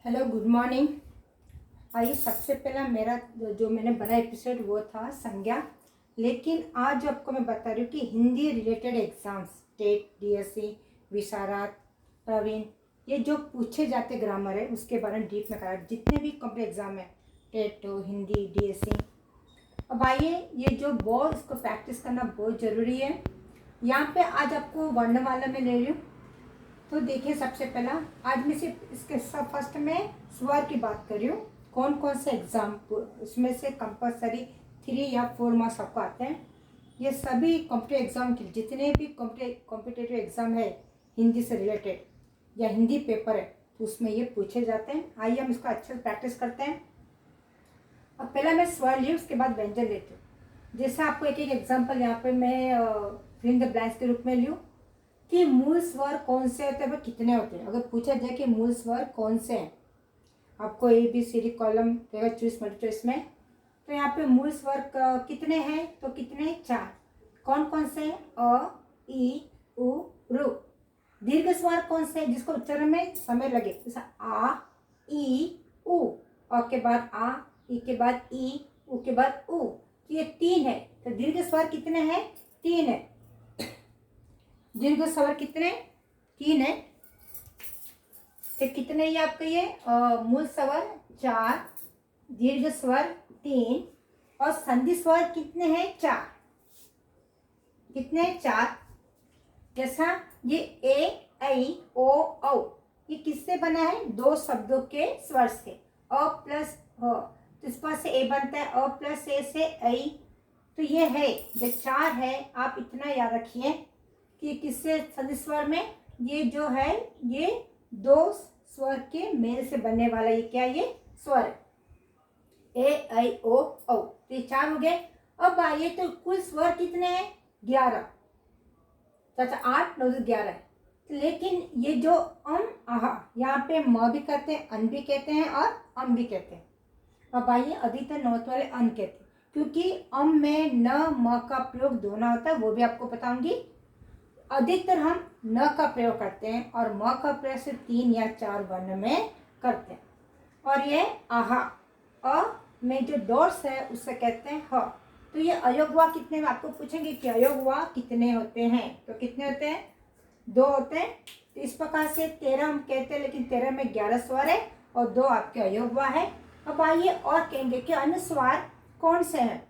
Hello good morning. आइए, सबसे पहला मेरा जो मैंने बना एपिसोड वो था संज्ञा। लेकिन आज आपको मैं बता रही हूँ कि Hindi related exams TET, DSC, Visharad, Praveen, ये जो पूछे जाते ग्रामर है उसके बारे में डीप में करा। जितने भी कॉम्पिटेटिव एग्जाम है, टेट हो, हिंदी, डीएससी, अब आइए ये जो बहुत इसको प्रैक्टिस करना बहुत ज़रूरी है। यहाँ पे आज आपको वर्णमाला में ले रही हूँ। तो देखिए, सबसे पहला आज मैं सिर्फ इसके सब फर्स्ट में स्वर की बात कर रही हूँ। कौन कौन से एग्जाम उसमें से कंपलसरी 3 या 4 मार्क्स आपको आते हैं। ये सभी कॉम्पिटेटिव एग्जाम के जितने भी कॉम्पिटेटिव एग्जाम है हिंदी से रिलेटेड या हिंदी पेपर है तो उसमें ये पूछे जाते हैं। आइए हम इसको अच्छे से प्रैक्टिस करते हैं। अब पहला मैं स्वर ली, उसके बाद व्यंजन लेती हूँ। जैसे आपको एक एक एग्जाम्पल यहाँ पे मैं फिल इन द ब्लैंक्स के रूप में लूँ कि मूल स्वर कौन से होते हैं, वह कितने होते हैं। अगर पूछा जाए कि मूल स्वर कौन से हैं, आपको ABCD कॉलम रहेगा चॉइस मल्टीपल चॉइस में। तो यहाँ पे मूल स्वर कितने हैं, तो कितने 4। कौन कौन से? अ, ई, उ, रू। दीर्घ स्वर कौन से जिसको उच्चारण में समय लगे, जैसा आ, ई, उ। अ के बाद आ, ई के बाद ई, उ के बाद उ। तो ये 3 है। तो दीर्घ स्वर कितने हैं? 3 है। दीर्घ स्वर कितने? 3 है। तो कितने ये आपके ये मूल स्वर 4, दीर्घ स्वर 3 और संधि स्वर कितने हैं? 4। कितने? 4। जैसा ये ए, ऐ, ओ, औ, ये किससे बना है? 2 शब्दों के स्वर से। अ प्लस अ, तो इस पर से ए बनता है, अ प्लस ए से ऐ। तो ये है जो 4 है। आप इतना याद रखिए कि किससे संधि स्वर में, ये जो है ये 2 स्वर के मेल से बनने वाला ये क्या, ये स्वर ए, ऐ, ओ, औ। तो ये 4 हो गए। अब आइए, तो कुल स्वर कितने हैं? 11। अच्छा, 8, 9, 11 है। लेकिन ये जो आहा, यहाँ पे म भी कहते हैं, अन भी कहते हैं और अम भी कहते हैं। अब आइए, अधिकतर नौत वाले अन कहते हैं, क्योंकि अम में न म का प्रयोग दोनों होता है, वो भी आपको बताऊंगी। अधिकतर हम न का प्रयोग करते हैं और म का प्रयोग सिर्फ 3 या 4 वर्ण में करते हैं। और ये आहा, अ में जो डॉट्स है उससे कहते हैं ह। तो ये अयोग हुआ कितने में, आपको पूछेंगे कि अयोग हुआ कितने होते हैं, तो कितने होते हैं? 2 होते हैं। तो इस प्रकार से 13 हम कहते हैं, लेकिन 13 में 11 स्वर है और 2 आपके अयोग हुआ है। अब आइए और कहेंगे कि अनुस्वार कौन से हैं।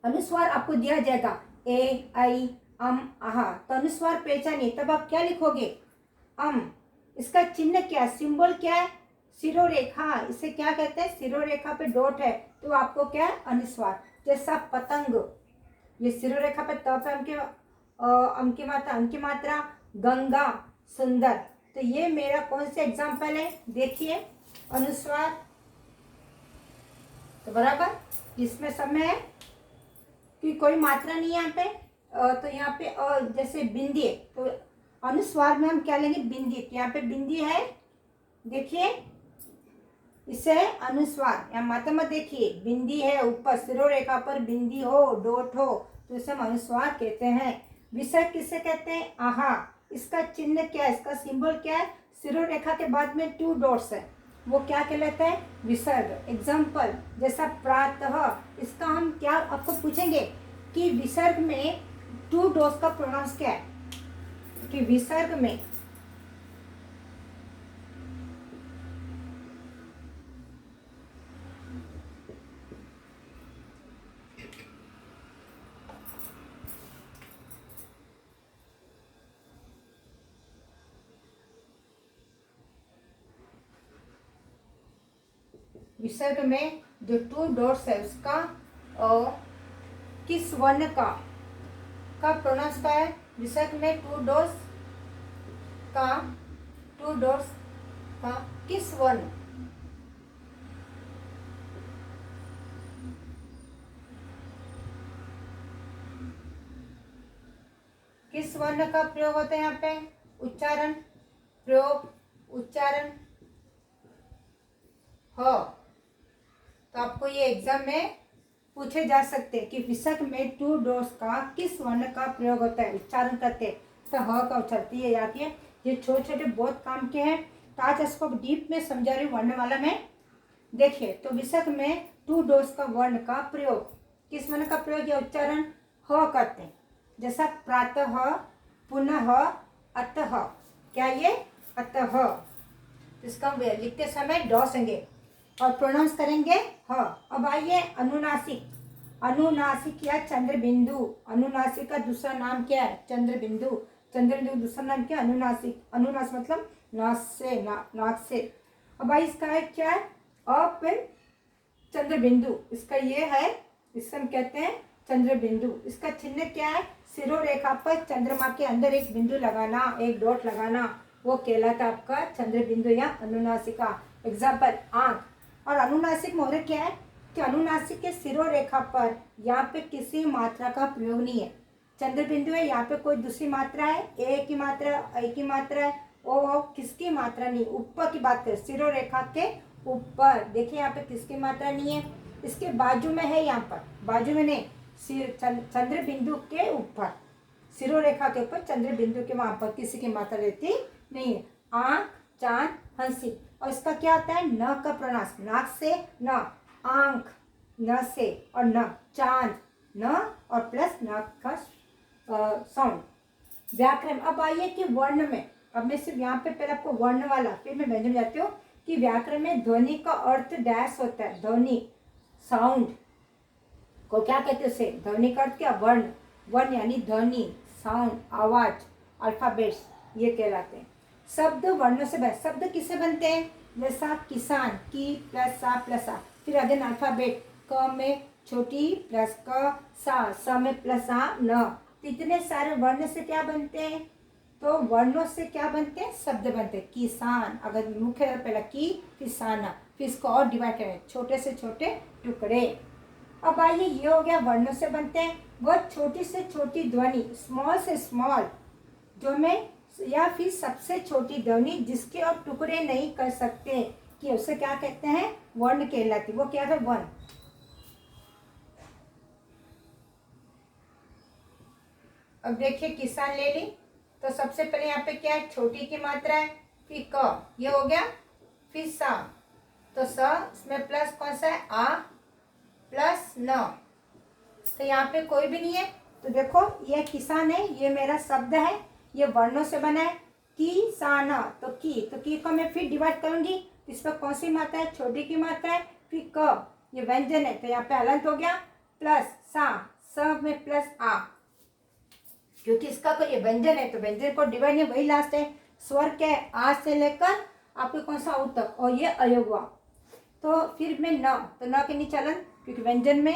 अनुस्वार आपको दिया जाएगा ए, ऐ, अम, आहा। तो अनुस्वार पहचानिए, तब आप क्या लिखोगे? अम। इसका चिन्ह क्या, सिंबल क्या है? सिरोरेखा। इसे क्या कहते हैं? सिरोरेखा पे डॉट है तो आपको क्या है? अनुस्वार। जैसा पतंग, ये सिरोरेखा पे त पे अंकी मात्रा, गंगा, सुंदर। तो ये मेरा कौन से एग्जाम्पल है? देखिए, अनुस्वार। तो बराबर इसमें समय है कि कोई मात्रा नहीं है यहाँ पे। तो यहाँ पे जैसे बिंदी है तो अनुस्वार में हम क्या लेंगे? बिंदी। तो यहाँ पे बिंदी है, देखिए, इसे अनुस्वार। यहाँ मात्रा में देखिए, बिंदी है ऊपर, सिरोरेखा पर बिंदी हो, डॉट हो, तो इसे हम अनुस्वार कहते हैं। विसर्ग किसे कहते हैं? आहा। इसका चिन्ह क्या है, इसका सिंबल क्या है? सिरोरेखा के बाद में 2 डॉट्स है, वो क्या कहलाता है? विसर्ग। एग्जाम्पल जैसा प्रातः, इसका हम क्या आपको पूछेंगे कि विसर्ग में 2 डॉट्स का प्रोनाउंस क्या है, कि विसर्ग में विसर्ग में जो 2 डॉट्स है उसका किस वर्ण का प्रोनाउंस क्या है? विसर्ग में 2 डॉट्स का किस वर्ण, किस वर्ण का प्रयोग होता है यहाँ पे? उच्चारण, प्रयोग, उच्चारण हो। तो आपको ये एग्जाम में पूछे जा सकते हैं कि विसर्ग में 2 डॉट्स का किस वर्ण का प्रयोग होता है, उच्चारण करते हैं। तो ह का उच्चारण, ये याद है। ये छोटे छोटे बहुत काम के हैं, तो आज इसको डीप में समझा रही हूँ वर्णमाला में। देखिए, तो विसर्ग में 2 डोज का वर्ण का प्रयोग, किस वर्ण का प्रयोग या उच्चारण ह करते हैं, जैसा प्रातः, पुनः, अतः। क्या ये अतः, इसका लिखते समय ड संगे और प्रोनाउंस करेंगे ह। अब आइए अनुनासिक, अनुनासिक या चंद्र बिंदु। अनुनासिक का दूसरा नाम क्या है? चंद्र बिंदु। चंद्र बिंदु दूसरा नाम क्या? अनुनासिक। अनुनासिक मतलब नाक से, नाक से। अब भाई इसका है क्या है? अप चंद्र बिंदु, इसका ये है, इससे हम कहते हैं चंद्र बिंदु। इसका चिन्ह क्या है? सिरोरेखा पर चंद्रमा के अंदर एक बिंदु लगाना, एक डॉट लगाना, वो कहलाता आपका चंद्र बिंदु या अनुनासिका। एग्जाम्पल आंख। और अनुनासिक मोहरे क्या है कि अनुनासिक के सिरोरेखा पर यहाँ पे किसी मात्रा का प्रयोग नहीं है। चंद्र बिंदु है, यहाँ पे कोई दूसरी मात्रा है, ए की मात्रा, ऐ की मात्रा है, ओ किसकी मात्रा नहीं, ऊपर की बात करें, सिरोरेखा के ऊपर। देखिए यहाँ पे किसकी मात्रा नहीं है, इसके बाजू में है, यहाँ पर बाजू में नहीं, चंद्र बिंदु के ऊपर, सिरोरेखा के ऊपर चंद्र बिंदु के वहां पर किसी की मात्रा रहती नहीं है। आंख, चांद, हंसी। और इसका क्या होता है? न का प्रनाश, नाक से न, आंख न से, और न, चांद न, और प्लस नाक का साउंड। व्याकरण। अब आइए कि वर्ण में, अब मैं सिर्फ यहाँ पे पहले आपको वर्ण वाला, फिर मैं व्यंजन जाती हूँ कि व्याकरण में ध्वनि का अर्थ डैश होता है। ध्वनि, साउंड को क्या कहते हैं? उसे ध्वनि का अर्थ क्या? वर्ण। वर्ण यानी ध्वनि, साउंड, आवाज, अल्फाबेट्स, ये कहलाते हैं। शब्द वर्णों से बने। शब्द किससे बनते हैं? जैसा किसान, की प्लस सा प्लस आ। फिर अगेन अल्फाबेट, क में छोटी प्लस क, सा में प्लस आ न। तो इतने सारे वर्ण से क्या बनते हैं? तो वर्णों से क्या बनते हैं? शब्द बनते हैं। किसान, अगर मुख्य पहला की, फिर साना, फिर इसको और डिवाइड करें, छोटे से छोटे टुकड़े। अब आइए, ये हो गया वर्णों से बनते हैं। वह छोटी से छोटी ध्वनि, स्मॉल से स्मॉल, जो में, या फिर सबसे छोटी ध्वनि जिसके और टुकड़े नहीं कर सकते, कि उसे क्या कहते हैं? वर्ण कहलाती। वो क्या है? वर्ण। अब देखिए किसान ले ली, तो सबसे पहले यहाँ पे क्या है? छोटी की मात्रा है, फिर क, ये हो गया, फिर सा, तो स, इसमें प्लस कौन सा है? आ प्लस न। तो यहाँ पे कोई भी नहीं है, तो देखो ये किसान है, ये मेरा शब्द है, ये वर्णों से बना है। किसाना, तो की को मैं फिर डिवाइड करूंगी, इस पर कौन सी मात्रा है? छोटी की मात्रा है। फिर क, ये व्यंजन है, तो यहाँ पे हलंत हो गया, प्लस सा, स में प्लस आ, क्योंकि इसका कोई व्यंजन है, तो व्यंजन को डिवाइड नहीं, वही लास्ट है। स्वर के आ से लेकर आपके कौन सा उ तक, और ये अयोग हुआ। तो फिर में न, तो न के नीचे हलंत, क्योंकि व्यंजन में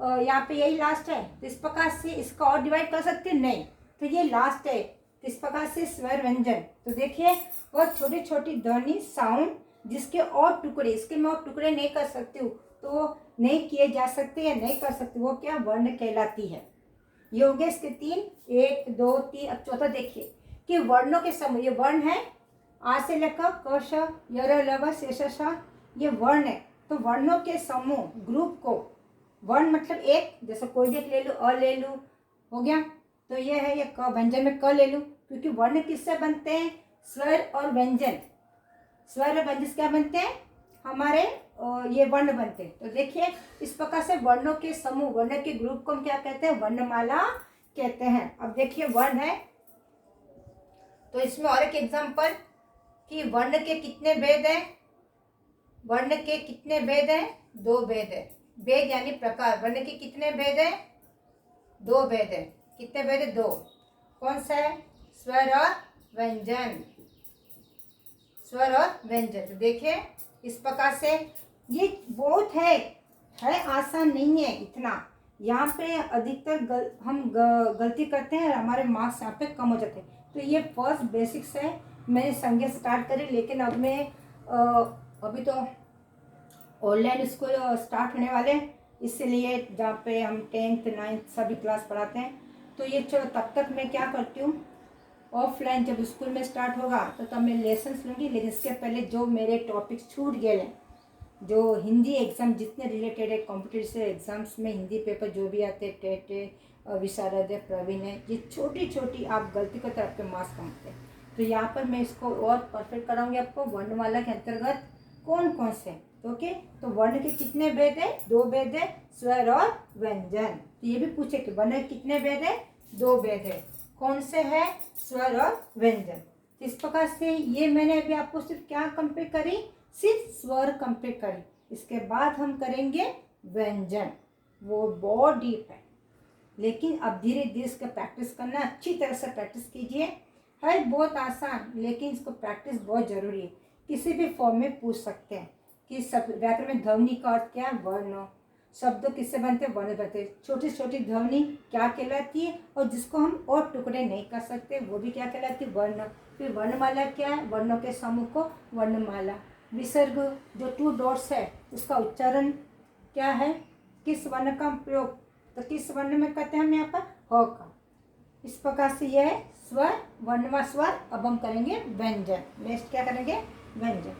यहाँ पे यही लास्ट है, तो इस प्रकार से इसका और डिवाइड कर सकते नहीं, तो ये लास्ट है। तो इस प्रकार से स्वर व्यंजन, तो देखिए वो छोटी छोटी ध्वनि, साउंड, जिसके और टुकड़े, इसके मैं और टुकड़े नहीं कर सकती हूँ, तो नहीं किए जा सकते या नहीं कर सकते, वो क्या? वर्ण कहलाती है। ये हो गए इसके 3, 1 2 3। अब चौथा देखिए कि वर्णों के समूह, ये वर्ण है, आ से लेकर क, श, य, ल, व, शेष, श, ये वर्ण है। तो वर्णों के समूह, ग्रुप को, वर्ण मतलब एक, जैसे कोई भी एक ले लूँ, अ ले लूँ, हो गया, तो ये है, ये क, व्यंजन में क ले लूँ, क्योंकि वर्ण किससे बनते हैं? स्वर और व्यंजन। स्वर और व्यंजन क्या बनते हैं? हमारे ये वर्ण बनते हैं। तो देखिए इस प्रकार से वर्णों के समूह, वर्ण के ग्रुप को हम क्या कहते हैं? वर्णमाला कहते हैं। अब देखिए वर्ण है, तो इसमें और एक एग्जाम्पल कि वर्ण के कितने भेद हैं? वर्ण के कितने भेद हैं? 2 भेद है। भेद यानी प्रकार। वर्ण के कितने भेद हैं? 2 भेद है। कितने भेद है? 2। कौन सा है? स्वर और व्यंजन। स्वर और व्यंजन। तो देखिए इस प्रकार से, ये बहुत है आसान नहीं है इतना। यहाँ पे अधिकतर हम गलती करते हैं और हमारे मार्क्स यहाँ पे कम हो जाते हैं। तो ये फर्स्ट बेसिक्स है, मैंने संज्ञा स्टार्ट करी, लेकिन अब मैं अभी तो ऑनलाइन स्कूल स्टार्ट होने वाले हैं, इसलिए जहाँ पे हम 10th 9th सभी क्लास पढ़ाते हैं। तो ये चलो तब तक मैं क्या करती हूँ, ऑफलाइन जब स्कूल में स्टार्ट होगा तो तब मैं लेसन्स लूँगी, लेकिन इसके पहले जो मेरे टॉपिक्स छूट गए हैं, जो हिंदी एग्ज़ाम जितने रिलेटेड है, कॉम्पिटिटिव एग्ज़ाम्स में हिंदी पेपर जो भी आते हैं, टेट है, विशारद है, प्रवीण है, ये छोटी छोटी आप गलती करते हैं, आपके मार्क्स कम होते हैं। तो यहाँ पर मैं इसको और परफेक्ट कराऊंगी आपको। वर्णमाला के अंतर्गत कौन कौन से, ओके। तो वर्ण के कितने भेद है? 2 भेद है, स्वर और व्यंजन। तो ये भी पूछे कि वर्ण के कितने भेद है? 2 भेद है। कौन से है? स्वर और व्यंजन। तो इस प्रकार से ये मैंने अभी आपको सिर्फ क्या कंप्लीट करी? सिर्फ स्वर कंप्लीट करी। इसके बाद हम करेंगे व्यंजन, वो बहुत डीप है, लेकिन अब धीरे धीरे इसका प्रैक्टिस करना, अच्छी तरह से प्रैक्टिस कीजिए। है बहुत आसान, लेकिन इसको प्रैक्टिस बहुत जरूरी है। किसी भी फॉर्म में पूछ सकते हैं कि सब व्याकरण में ध्वनि का अर्थ क्या है? वर्ण। शब्द किससे बनते हैं? वर्ण बनते हैं। छोटी छोटी ध्वनि क्या कहलाती है? और जिसको हम और टुकड़े नहीं कर सकते वो भी क्या कहलाती है? वर्ण। फिर वर्णमाला क्या है? वर्णों के समूह को वर्णमाला। विसर्ग जो 2 डॉट्स है उसका उच्चारण क्या है? किस वर्ण का प्रयोग, तो किस वर्ण में करते हैं हम यहाँ पर? ह का। इस प्रकार से यह है स्वर, वर्ण व स्वर। अब हम करेंगे व्यंजन। नेक्स्ट क्या करेंगे? व्यंजन।